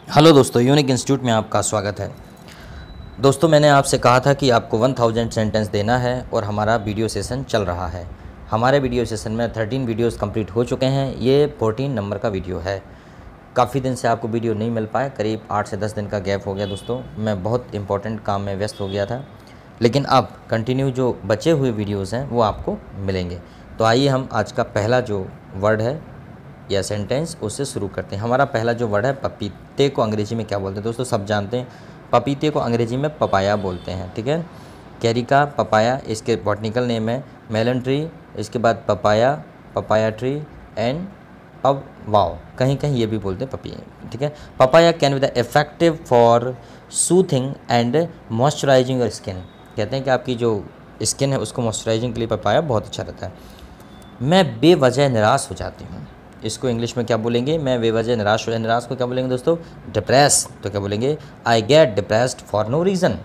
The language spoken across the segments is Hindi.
हेलो दोस्तों, यूनिक इंस्टीट्यूट में आपका स्वागत है। दोस्तों, मैंने आपसे कहा था कि आपको 1000 सेंटेंस देना है और हमारा वीडियो सेशन चल रहा है। हमारे वीडियो सेशन में 13 वीडियोस कंप्लीट हो चुके हैं। ये 14 नंबर का वीडियो है। काफ़ी दिन से आपको वीडियो नहीं मिल पाया, करीब 8 से 10 दिन का गैप हो गया दोस्तों। मैं बहुत इंपॉर्टेंट काम में व्यस्त हो गया था, लेकिन अब कंटिन्यू जो बचे हुए वीडियोज़ हैं वो आपको मिलेंगे। तो आइए हम आज का पहला जो वर्ड है या सेंटेंस उससे शुरू करते हैं। हमारा पहला जो वर्ड है पपीते को अंग्रेजी में क्या बोलते हैं दोस्तों? सब जानते हैं, पपीते को अंग्रेजी में पपाया बोलते हैं। ठीक है, कैरिका पपाया इसके बॉटनिकल नेम है, मेलन ट्री, इसके बाद papaya, papaya tree and pub wow, कहीं कहीं ये भी बोलते हैं पपी। ठीक है, papaya can be the effective for soothing and moisturising your skin. कहते हैं कि आपकी जो स्किन है उसको मॉइस्चराइजिंग के लिए पपाया बहुत अच्छा रहता है। मैं बेवजह निराश हो जाती हूँ, इसको इंग्लिश में क्या बोलेंगे? मैं बेवजह निराश हो, निराश को क्या बोलेंगे दोस्तों? डिप्रेस। तो क्या बोलेंगे? I get depressed for no reason.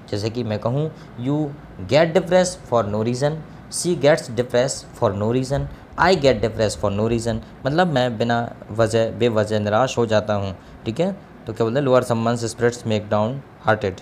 जैसे कि मैं कहूँ you get depress for no reason, she gets depress for no reason, I get depress for no reason, मतलब मैं बिना वजह बेवजह निराश हो जाता हूँ। ठीक है, तो क्या बोलते हैं? Lower someone's spirits make down hearted.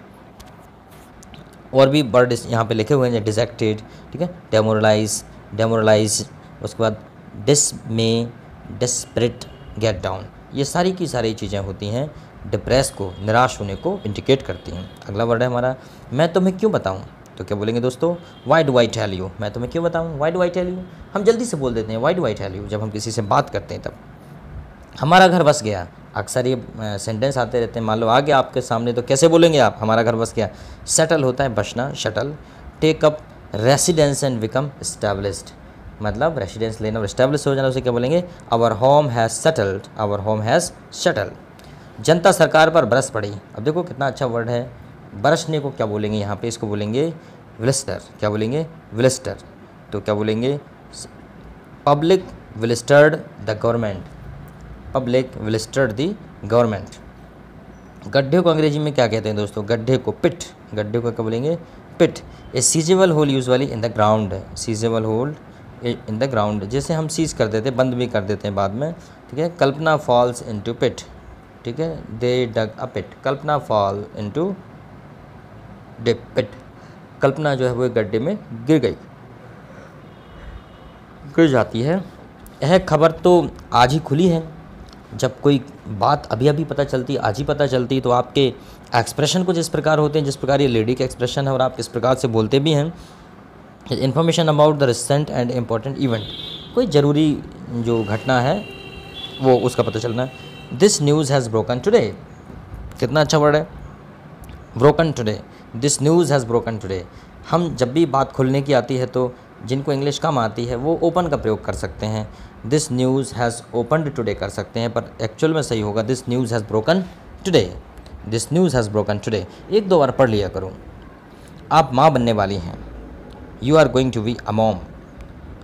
और भी वर्ड यहाँ पे लिखे हुए हैं, डिजेक्टेड, ठीक है, डेमोरलाइज, डेमोरलाइज, उसके बाद डिसमे, डिस्परिट, गेट डाउन। ये सारी की सारी चीज़ें होती हैं डिप्रेस को, निराश होने को इंडिकेट करती हैं। अगला वर्ड है हमारा मैं तुम्हें क्यों बताऊं। तो क्या बोलेंगे दोस्तों? Why do I tell you. मैं तुम्हें क्यों बताऊं, why do I tell you. हम जल्दी से बोल देते हैं why do I tell you जब हम किसी से बात करते हैं तब। हमारा घर बस गया, अक्सर ये सेंटेंस आते रहते हैं। मान लो आ गया आपके सामने, तो कैसे बोलेंगे आप? हमारा घर बस गया। सेटल होता है बसना, shuttle. Take up residence and become established, मतलब रेसिडेंस लेना और एस्टैब्लिश हो जाना, उसे क्या बोलेंगे? Our home has settled, our home has shuttle. जनता सरकार पर बरस पड़ी। अब देखो कितना अच्छा वर्ड है। बरसने को क्या बोलेंगे यहाँ पे? इसको बोलेंगे विलिस्टर। क्या बोलेंगे? विलिस्टर। तो क्या बोलेंगे? Public blistered the government, public blistered the government. गड्ढे को अंग्रेजी में क्या कहते हैं दोस्तों? गड्ढे को पिट। गड्ढे को क्या बोलेंगे? Pit. A sizeable hole usually in the ground, sizeable hole in the ground, जैसे हम सीज कर देते हैं, बंद भी कर देते हैं बाद में। ठीक है, कल्पना फॉल्स इनटू पिट। ठीक है, दे डग अ पिट, कल्पना फॉल इनटू पिट। कल्पना जो है वो एक गड्ढे में गिर गई, गिर जाती है। यह खबर तो आज ही खुली है। जब कोई बात अभी अभी पता चलती, आज ही पता चलती, तो आपके एक्सप्रेशन कुछ इस प्रकार होते हैं जिस प्रकार ये लेडी के एक्सप्रेशन है, और आप किस प्रकार से बोलते भी हैं। Information about the recent and important event, कोई ज़रूरी जो घटना है वो उसका पता चलना है। This news has broken today, कितना अच्छा वर्ड है, broken today. This news has broken today. हम जब भी बात खुलने की आती है तो जिनको इंग्लिश कम आती है वो ओपन का प्रयोग कर सकते हैं, this news has opened today कर सकते हैं, पर एक्चुअल में सही होगा this news has broken today, this news has broken today. एक दो बार पढ़ लिया करो। आप माँ बनने वाली हैं, you are going to be a mom.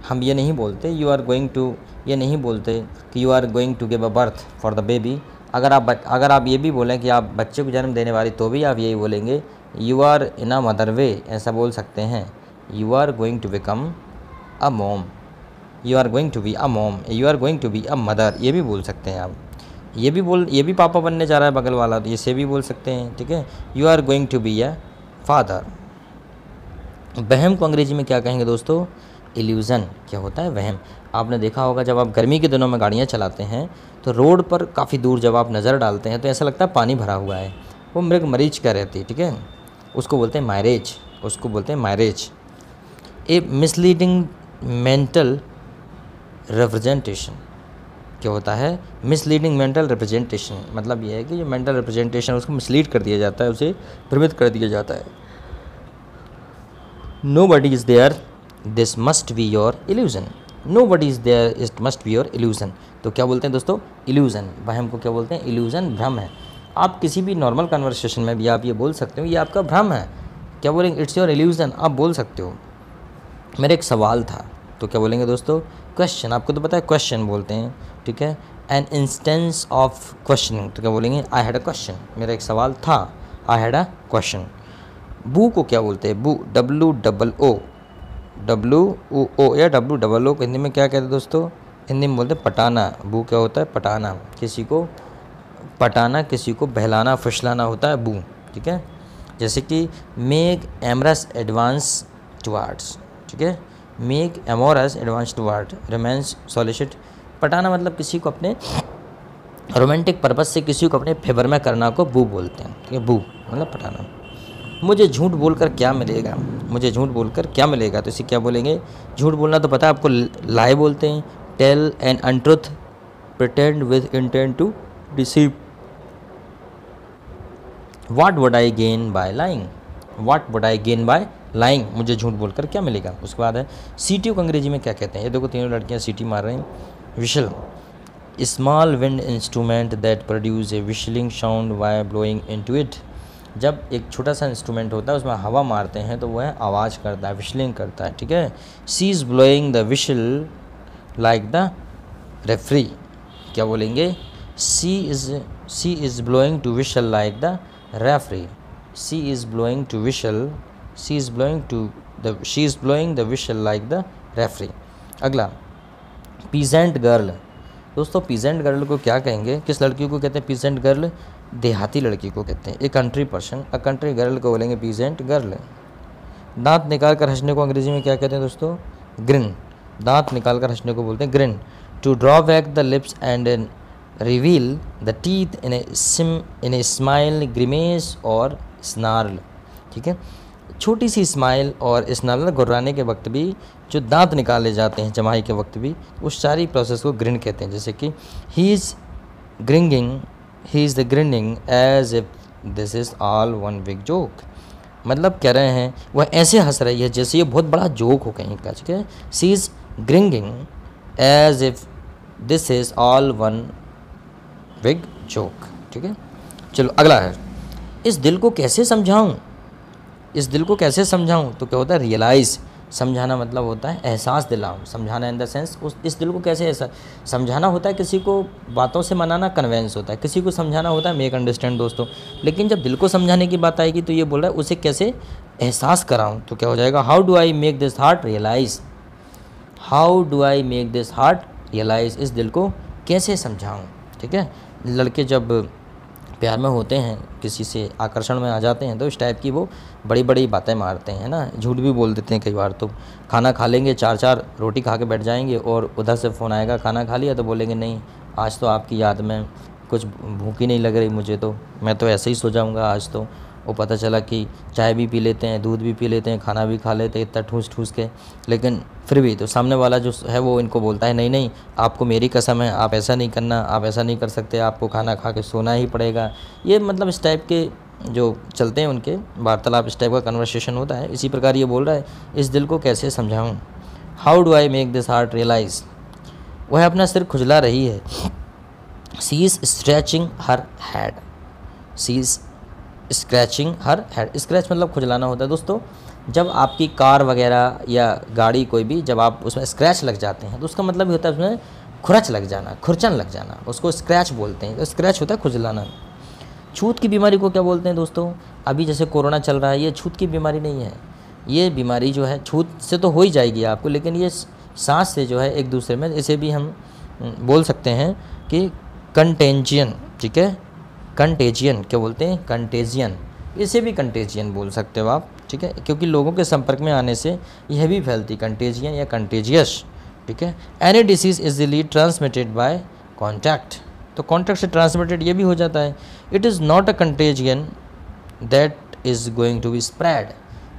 हम ये नहीं बोलते यू आर गोइंग टू, ये नहीं बोलते कि you are going to give a birth for the baby. अगर आप ये भी बोलें कि आप बच्चे को जन्म देने वाली, तो भी आप यही बोलेंगे you are in a mother way, ऐसा बोल सकते हैं। You are going to become a mom, you are going to be a mom, you are going to be a mother, ये भी बोल सकते हैं आप। ये भी पापा बनने जा रहा है बगल वाला, तो इसे भी बोल सकते हैं। ठीक है, you are going to be a father. वहम को अंग्रेजी में क्या कहेंगे दोस्तों? इल्यूज़न। क्या होता है? वहम। आपने देखा होगा जब आप गर्मी के दिनों में गाड़ियाँ चलाते हैं तो रोड पर काफ़ी दूर जब आप नज़र डालते हैं तो ऐसा लगता है पानी भरा हुआ है, वो मृग मरीच का रहती है। ठीक है, उसको बोलते हैं मायरेज, उसको बोलते हैं मायरेज। ए मिसलीडिंग मेंटल रिप्रेजेंटेशन। क्या होता है? मिसलीडिंग मेंटल रिप्रेजेंटेशन, मतलब ये है कि जो मेंटल रिप्रेजेंटेशन उसको मिसलीड कर दिया जाता है, उसे भ्रमित कर दिया जाता है। Nobody is there, this must be your illusion. Nobody is there, it must be your illusion. तो क्या बोलते हैं दोस्तों? इल्यूज़न। वहम को क्या बोलते हैं? इल्यूज़न, भ्रम है। आप किसी भी नॉर्मल कन्वर्सेशन में भी आप ये बोल सकते हो ये आपका भ्रम है। क्या बोलेंगे? इट्स योर इल्यूज़न, आप बोल सकते हो। मेरा एक सवाल था, तो क्या बोलेंगे दोस्तों? क्वेश्चन। आपको तो पता है क्वेश्चन बोलते हैं। ठीक है, एन इंस्टेंस ऑफ क्वेश्चनिंग, तो क्या बोलेंगे? आई हैड अ क्वेश्चन, मेरा एक सवाल था, आई हैड अ क्वेश्चन। बू को क्या बोलते हैं? Boo, W double O, W O या डब्लू डबल ओ को हिंदी में क्या कहते हैं दोस्तों? हिंदी में बोलते हैं पटाना। बू क्या होता है? पटाना, किसी को पटाना किसी को बहलाना फुसलाना होता है बू, ठीक है। जैसे कि मेक एमरस एडवांस टुवार्ड्स, ठीक है, make amorous advance toward romance solicit. पटाना मतलब किसी को अपने रोमांटिक पर्पस से किसी को अपने फेवर में करना को बू बोलते हैं, ठीक है, बू मतलब पटाना। मुझे झूठ बोलकर क्या मिलेगा, मुझे झूठ बोलकर क्या मिलेगा, तो इसे क्या बोलेंगे, झूठ बोलना तो पता है आपको, लाई बोलते हैं। Tell an untruth, pretend with intent to deceive. What would I gain by lying, what would I gain by lying, मुझे झूठ बोलकर क्या मिलेगा। उसके बाद है सीटी को अंग्रेजी में क्या कहते हैं। ये देखो तीनों लड़कियां सीटी मार रही हैं। Whistle, small wind instrument that produce a whistling sound by blowing into it. जब एक छोटा सा इंस्ट्रूमेंट होता है उसमें हवा मारते हैं तो वह आवाज़ करता है, विशलिंग करता है, ठीक है। She is blowing the whistle like the referee, क्या बोलेंगे, she is blowing to whistle like the referee, she is blowing to whistle, she is blowing the whistle like the referee. अगला पीजेंट गर्ल। दोस्तों पीजेंट गर्ल को क्या कहेंगे, किस लड़की को कहते हैं पीजेंट गर्ल, देहाती लड़की को कहते हैं। A country person, a country girl को बोलेंगे पीजेंट गर्ल। दांत निकाल कर हंसने को अंग्रेजी में क्या कहते हैं दोस्तों, ग्रिन, दांत निकाल कर हंसने को बोलते हैं grin. To draw back the lips and reveal the teeth in a smile, grimace और स्नार्ल, ठीक है। छोटी सी स्माइल और स्नार्ल, गुर्राने के वक्त भी जो दांत निकाले जाते हैं जमाई के वक्त भी, उस सारी प्रोसेस को ग्रिन कहते हैं। जैसे कि he is the grinning as if this is all one big joke, मतलब कह रहे हैं वह ऐसे हंस रही है जैसे ये बहुत बड़ा जोक हो कहीं का, ठीक है। She is grinning as if this is all one big joke, ठीक है। चलो अगला है, इस दिल को कैसे समझाऊं, इस दिल को कैसे समझाऊं, तो क्या होता है रियलाइज़, समझाना मतलब होता है एहसास दिलाऊं, समझाना इन द सेंस इस दिल को कैसे ऐसा समझाना होता है, किसी को बातों से मनाना कन्वेंस होता है, किसी को समझाना होता है मेक अंडरस्टैंड दोस्तों। लेकिन जब दिल को समझाने की बात आएगी तो ये बोल रहा है उसे कैसे एहसास कराऊं, तो क्या हो जाएगा, how do I make this heart realize, how do I make this heart realize, इस दिल को कैसे समझाऊँ, ठीक है। लड़के जब प्यार में होते हैं, किसी से आकर्षण में आ जाते हैं तो इस टाइप की वो बड़ी बड़ी बातें मारते हैं ना, झूठ भी बोल देते हैं कई बार। तो खाना खा लेंगे, 4-4 रोटी खा के बैठ जाएंगे और उधर से फ़ोन आएगा खाना खा लिया, तो बोलेंगे नहीं आज तो आपकी याद में कुछ भूख ही नहीं लग रही मुझे, तो मैं तो ऐसे ही सो जाऊँगा आज तो। और पता चला कि चाय भी पी लेते हैं, दूध भी पी लेते हैं, खाना भी खा लेते हैं इतना ठूस ठूस के, लेकिन फिर भी तो सामने वाला जो है वो इनको बोलता है नहीं नहीं आपको मेरी कसम है, आप ऐसा नहीं करना, आप ऐसा नहीं कर सकते, आपको खाना खा के सोना ही पड़ेगा। ये मतलब इस टाइप के जो चलते हैं उनके वार्तालाप, इस टाइप का कन्वर्सेशन होता है। इसी प्रकार ये बोल रहा है इस दिल को कैसे समझाऊँ, how do I make this heart realise. वह अपना सिर खुजला रही है, she is stretching her head, she is scratching her head. Scratch मतलब खुजलाना होता है दोस्तों। जब आपकी कार वगैरह या गाड़ी कोई भी जब आप उसमें स्क्रैच लग जाते हैं तो उसका मतलब ये होता है उसमें खुरच लग जाना, खुरचन लग जाना, उसको स्क्रैच बोलते हैं। तो स्क्रैच होता है खुजलाना। छूत की बीमारी को क्या बोलते हैं दोस्तों, अभी जैसे कोरोना चल रहा है, ये छूत की बीमारी नहीं है। ये बीमारी जो है छूत से तो हो ही जाएगी आपको, लेकिन ये सांस से जो है एक दूसरे में, इसे भी हम बोल सकते हैं कि कंटेंजियन, ठीक है, कंटेजियन क्या बोलते हैं, कंटेजियन, इसे भी कंटेजियन बोल सकते हो आप, ठीक है, क्योंकि लोगों के संपर्क में आने से यह भी फैलती, कंटेजियन या कंटेजियस, ठीक है। Any disease easily transmitted by contact, तो कॉन्टैक्ट से ट्रांसमिटेड ये भी हो जाता है। It is not a contagion that is going to be spread,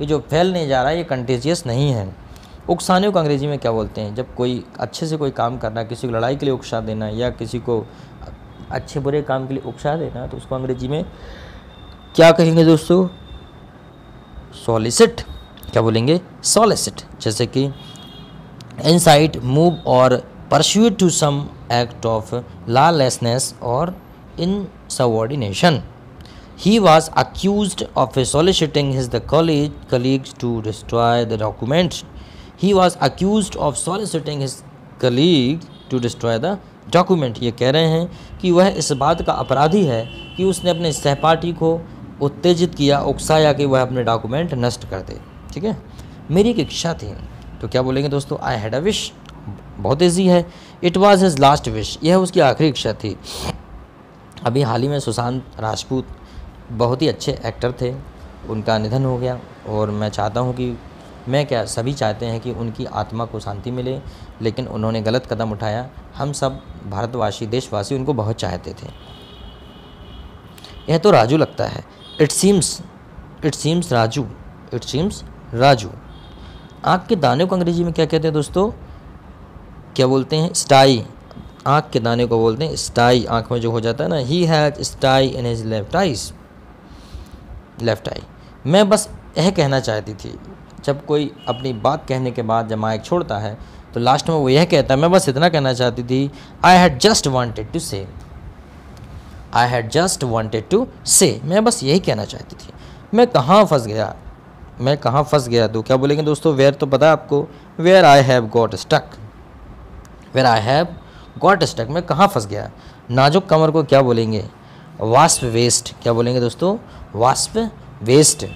ये जो फैल नहीं जा रहा है ये कंटेजियस नहीं है। उकसाने को अंग्रेजी में क्या बोलते हैं, जब कोई अच्छे से कोई काम करना, किसी को लड़ाई के लिए उकसा देना या किसी को अच्छे बुरे काम के लिए उकसा देना, तो उसको अंग्रेजी में क्या कहेंगे दोस्तों, सॉलिसिट, क्या बोलेंगे, सॉलिसिट। जैसे कि incite, move or persuade to some act of lawlessness or insubordination. He was accused of soliciting his colleagues to destroy the document. He was accused of soliciting his colleague to destroy the document. ये कह रहे हैं कि वह इस बात का अपराधी है कि उसने अपने सहपाठी को उत्तेजित किया, उकसाया कि वह अपने डॉक्यूमेंट नष्ट कर दे, ठीक है। मेरी एक इच्छा थी, तो क्या बोलेंगे दोस्तों, आई हैड अ विश, बहुत ईजी है। It was his last wish, यह उसकी आखिरी इच्छा थी। अभी हाल ही में सुशांत राजपूत बहुत ही अच्छे एक्टर थे, उनका निधन हो गया। और मैं चाहता हूँ कि मैं क्या सभी चाहते हैं कि उनकी आत्मा को शांति मिले, लेकिन उन्होंने गलत कदम उठाया। हम सब भारतवासी, देशवासी उनको बहुत चाहते थे। यह तो राजू लगता है। It seems Raju. आँख के दाने को अंग्रेजी में क्या कहते हैं दोस्तों? क्या बोलते हैं? स्टाई। आँख के दाने को बोलते हैं स्टाई। आँख में जो हो जाता है ना, he has stye in his left eye. मैं बस यह कहना चाहती थी, जब कोई अपनी बात कहने के बाद जब माइक छोड़ता है तो लास्ट में वो यह कहता है, मैं बस इतना कहना चाहती थी, I had just wanted to say. मैं बस यही कहना चाहती थी। मैं कहाँ फंस गया तो क्या बोलेंगे दोस्तों? वेयर तो पता है आपको, where I have got stuck. मैं कहाँ फंस गया? नाजुक कमर को क्या बोलेंगे? Wasp waist. क्या बोलेंगे दोस्तों? Wasp waist.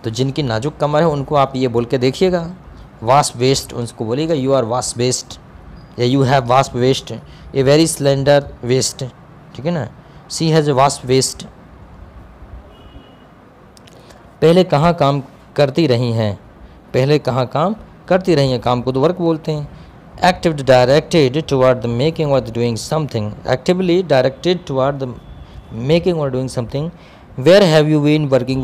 तो जिनकी नाजुक कमर है उनको आप ये बोल के देखिएगा, वास्प वेस्ट। उनको बोलिएगा यू आर वास्प वेस्ट या you have wasp waist, a very slender waist. ठीक है ना? She has a wasp waist. पहले कहाँ काम करती रही हैं? काम को तो वर्क बोलते हैं। Actively directed toward the making or doing something. Where have you been working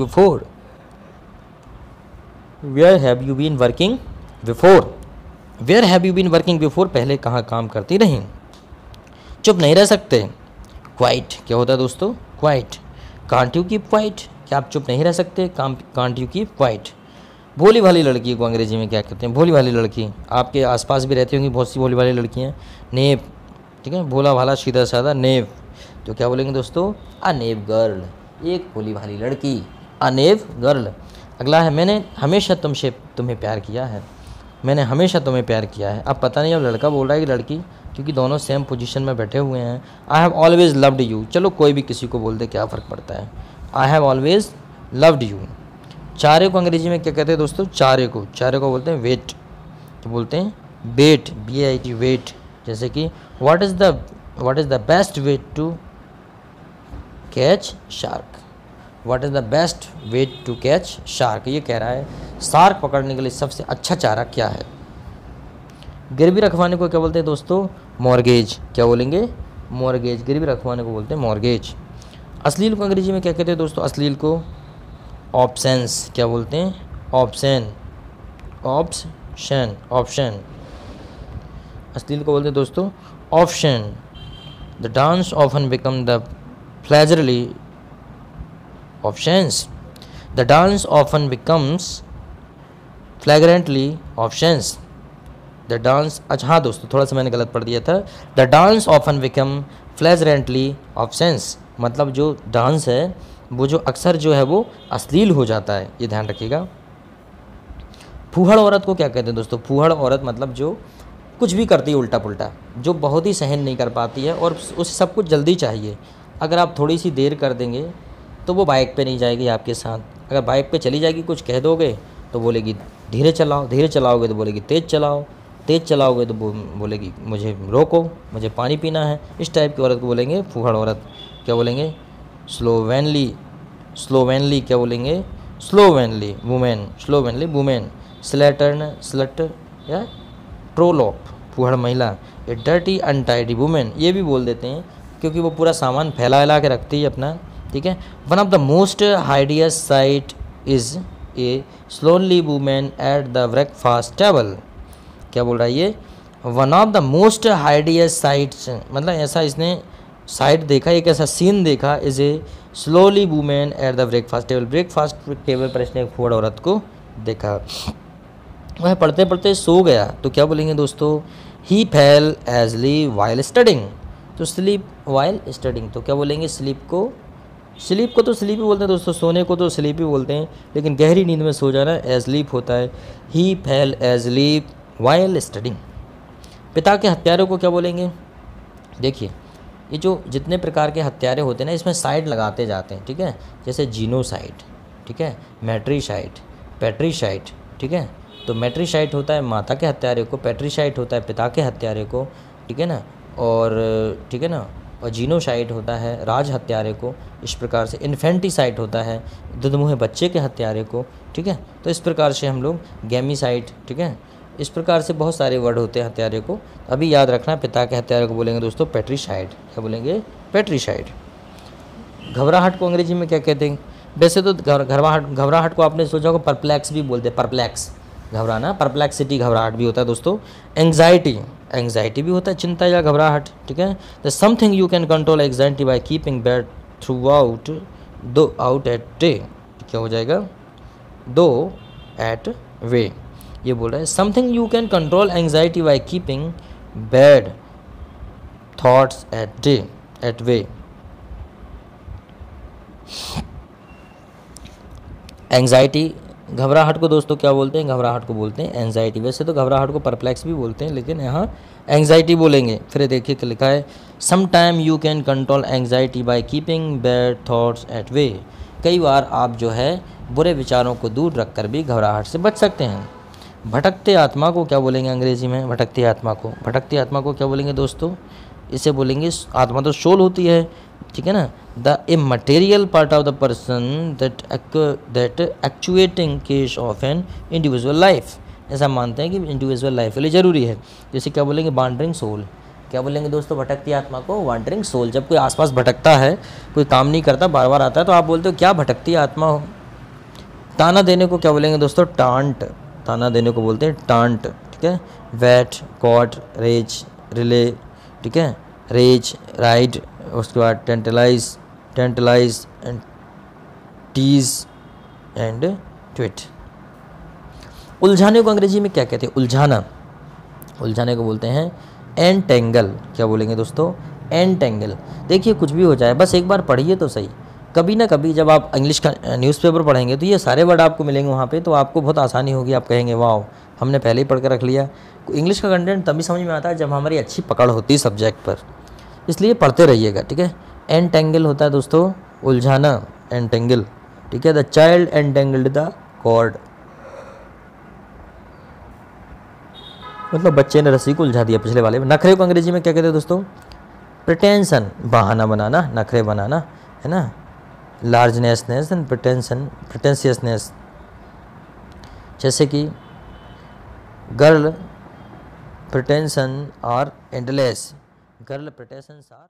before? पहले कहाँ काम करती रहीं? चुप नहीं रह सकते। क्वाइट क्या होता है दोस्तों? Quite. Can't you keep quiet? क्या आप चुप नहीं रह सकते? Can't you keep quiet. भोली भाली लड़की को अंग्रेजी में क्या कहते हैं? भोली भाली लड़की। आपके आसपास भी रहती होंगी बहुत सी भोली भाली लड़कियाँ। नेव। ठीक है, भोला भाला सीधा साधा नेव। तो क्या बोलेंगे दोस्तों? अ नेव गर्ल, एक भोली भाली लड़की, अ नेव गर्ल। अगला है, मैंने हमेशा तुम्हें प्यार किया है। अब पता नहीं अब लड़का बोल रहा है कि लड़की, क्योंकि दोनों सेम पोजीशन में बैठे हुए हैं। I have always loved you. चलो कोई भी किसी को बोल दे, क्या फ़र्क पड़ता है? I have always loved you. चारे को अंग्रेजी में क्या कहते हैं दोस्तों? चारे को बोलते हैं वेट। तो बोलते हैं बेट, BAIT, वेट। जैसे कि what is the best way to catch shark. ये कह रहा है शार्क पकड़ने के लिए सबसे अच्छा चारा क्या है? गिरवी रखवाने को क्या बोलते हैं दोस्तों? मॉर्गेज। क्या बोलेंगे? मॉर्गेज। गिरवी रखवाने को बोलते हैं मॉर्गेज। अश्लील को अंग्रेजी में क्या कहते हैं दोस्तों? अश्लील को ऑप्शंस। क्या बोलते हैं? ऑप्शन। अश्लील को बोलते हैं दोस्तों option. The dance often become the फ्लैजरली options. The dance often becomes flagrantly options. The dance, अच्छा हाँ दोस्तों, थोड़ा सा मैंने गलत पढ़ दिया था। The dance often become flagrantly options, मतलब जो डांस है वो जो अक्सर जो है वो अश्लील हो जाता है, ये ध्यान रखिएगा। फूहड़ औरत को क्या कहते हैं दोस्तों? फूहड़ औरत मतलब जो कुछ भी करती है उल्टा पुल्टा, जो बहुत ही सहन नहीं कर पाती है और उसे सब कुछ जल्दी चाहिए। अगर आप थोड़ी सी देर कर देंगे तो वो बाइक पे नहीं जाएगी आपके साथ। अगर बाइक पे चली जाएगी, कुछ कह दोगे तो बोलेगी धीरे चलाओगे तो बोलेगी तेज़ चलाओगे तो बोलेगी मुझे रोको, मुझे पानी पीना है। इस टाइप की औरत को बोलेंगे फूहड़ औरत। क्या बोलेंगे? स्लोवेनली। क्या बोलेंगे? स्लोवेनली वुमेन। स्लट या ट्रोलॉप, फूहड़ महिला। ए डर्टी अनटाइडी वुमेन, ये भी बोल देते हैं क्योंकि वो पूरा सामान फैला के रखती है अपना। ठीक है। One of the most hideous sight is a slovenly women at the breakfast table. क्या बोल रहा है ये? One of the most hideous sights, मतलब ऐसा इसने साइट देखा, एक ऐसा सीन देखा, is a slowly women at the breakfast table पर इसने एक फूहड़ औरत को देखा। वह पढ़ते पढ़ते सो गया। तो क्या बोलेंगे दोस्तों? ही फेल एजली वाइल स्टडिंग। तो स्लीप वाइल स्टडिंग, तो क्या बोलेंगे? स्लीप को तो स्लीप ही बोलते हैं दोस्तों, सोने को तो स्लीप ही बोलते हैं, लेकिन गहरी नींद में सो जाना एजलीप होता है। ही फेल एजलीप वाइल स्टडिंग। पिता के हत्यारों को क्या बोलेंगे? देखिए, ये जो जितने प्रकार के हत्यारे होते हैं ना, इसमें साइड लगाते जाते हैं। ठीक है, जैसे जीनोसाइड, ठीक है, मैट्रिसाइड, पैट्रिसाइड। ठीक है, तो मैट्रिसाइड होता है माता के हत्यारे को, पैट्रिसाइड होता है पिता के हत्यारे को। ठीक है ना, और ठीक है ना, और जीनोसाइड होता है राज हत्यारे को, इस प्रकार से इन्फेंटिसाइड होता है दुधमुहे बच्चे के हत्यारे को, ठीक है। तो इस प्रकार से हम लोग गैमीसाइड, ठीक है, इस प्रकार से बहुत सारे वर्ड होते हैं हत्यारे को। अभी याद रखना, पिता के हत्यारे को बोलेंगे दोस्तों पैट्रिसाइड। क्या बोलेंगे? पैट्रिसाइड। घबराहट को अंग्रेजी में क्या कहते हैं? वैसे तो घबराहट को आपने सोचा होगा परप्लेक्स भी बोलते हैं, परप्लेक्स घबराना, परप्लेक्सिटी घबराहट भी होता है दोस्तों। एंग्जाइटी भी होता है, चिंता या घबराहट, ठीक है। The something you can control anxiety by keeping bed through out at day. क्या हो जाएगा? दो एट वे। ये बोल रहा है something you can control anxiety by keeping bad thoughts at way. Anxiety, घबराहट को दोस्तों क्या बोलते हैं? घबराहट को बोलते हैं एंग्जाइटी। वैसे तो घबराहट को परप्लेक्स भी बोलते हैं, लेकिन यहाँ एंग्जाइटी बोलेंगे। फिर देखिए क्या लिखा है, some time you can control anxiety by keeping bad thoughts at bay. कई बार आप जो है बुरे विचारों को दूर रखकर भी घबराहट से बच सकते हैं। भटकते आत्मा को क्या बोलेंगे अंग्रेजी में? भटकती आत्मा को क्या बोलेंगे दोस्तों? इसे बोलेंगे, आत्मा तो सोल होती है, ठीक है ना, the immaterial part of the person that actuating case of an individual life. ऐसा मानते हैं कि इंडिविजुअल लाइफ के लिए ज़रूरी है। जैसे क्या बोलेंगे? Wandering soul. क्या बोलेंगे दोस्तों भटकती आत्मा को? Wandering soul. जब कोई आसपास भटकता है, कोई काम नहीं करता, बार बार आता है, तो आप बोलते हो क्या भटकती आत्मा हो। ताना देने को क्या बोलेंगे दोस्तों? टांट। ताना देने को बोलते हैं टांट, ठीक है। वैट, कॉट, रेज, रिले, ठीक है, रेज, राइड, उसके बाद tantalise and tease and tweet. उलझाने को अंग्रेजी में क्या कहते हैं? उलझाने को बोलते हैं एंटेंगल। क्या बोलेंगे दोस्तों? एंटेंगल। देखिए कुछ भी हो जाए, बस एक बार पढ़िए तो सही। कभी ना कभी जब आप इंग्लिश का न्यूज़पेपर पढ़ेंगे तो ये सारे वर्ड आपको मिलेंगे वहाँ पे, तो आपको बहुत आसानी होगी। आप कहेंगे वाह, हमने पहले ही पढ़ कर रख लिया। इंग्लिश का कंटेंट तभी समझ में आता है जब हमारी अच्छी पकड़ होती है सब्जेक्ट पर, इसलिए पढ़ते रहिएगा, ठीक है। एंटेंगल होता है दोस्तों उलझाना, एंटेंगल, ठीक है। The child entangled the cord, मतलब बच्चे ने रस्सी को उलझा दिया पिछले वाले में। नखरे को अंग्रेजी में क्या कहते हैं दोस्तों? प्रिटेंशन, बहाना बनाना, नखरे बनाना, है ना। Largeness and pretentiousness. जैसे कि girl pretension are endless, girl pretensions are